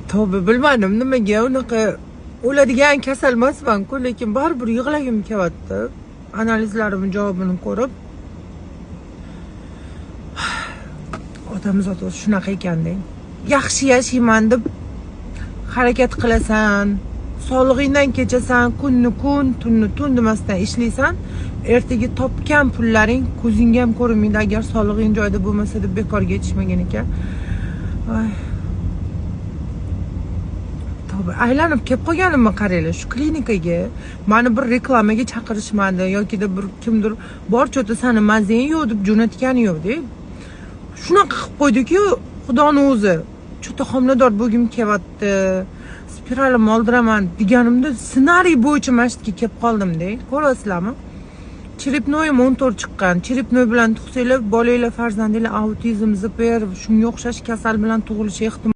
Tavba bilmadim nimaga unaqa o'ladigan kasal emasman-ku, lekin baribir yig'lagim kelyapti. Analizlarimning javobini ko'rib. Odamzod o'zi shunaqa ekanda. Yaxshi yashayman deb harakat qilasan, sog'lig'ingdan kechasan, kunni kun, tunni tun demasdan ishlaysan, ertaga topgan pullaring ko'zingga ham ko'rinmaydi agar sog'lig'ing joyida bo'lmasa deb bekorga yetishmagan ekan. Aylanib kelib qolganimni qaranglar shu klinikaga. Meni bir reklamaga chaqirishmadi yoki bir kimdir bor cho'ta sani mazang yo'q deb jo'natgani yo'q-da. Shunaqa qilib qo'ydi-ku, Xudoning o'zi. Cho'ta homilador bo'lgim kelyapti. Spiralimni oldiraman deganimda ssenariy bo'yicha masjidga kelib qoldim-da. Ko'rasizlarmi? Cherepnoyim 14 chiqqan. Cherepnoy bilan tug'sanglar, bolanglar farzandinglar autizm, ZPR, shunga o'xshash kasal bilan tug'ilishi ehtimol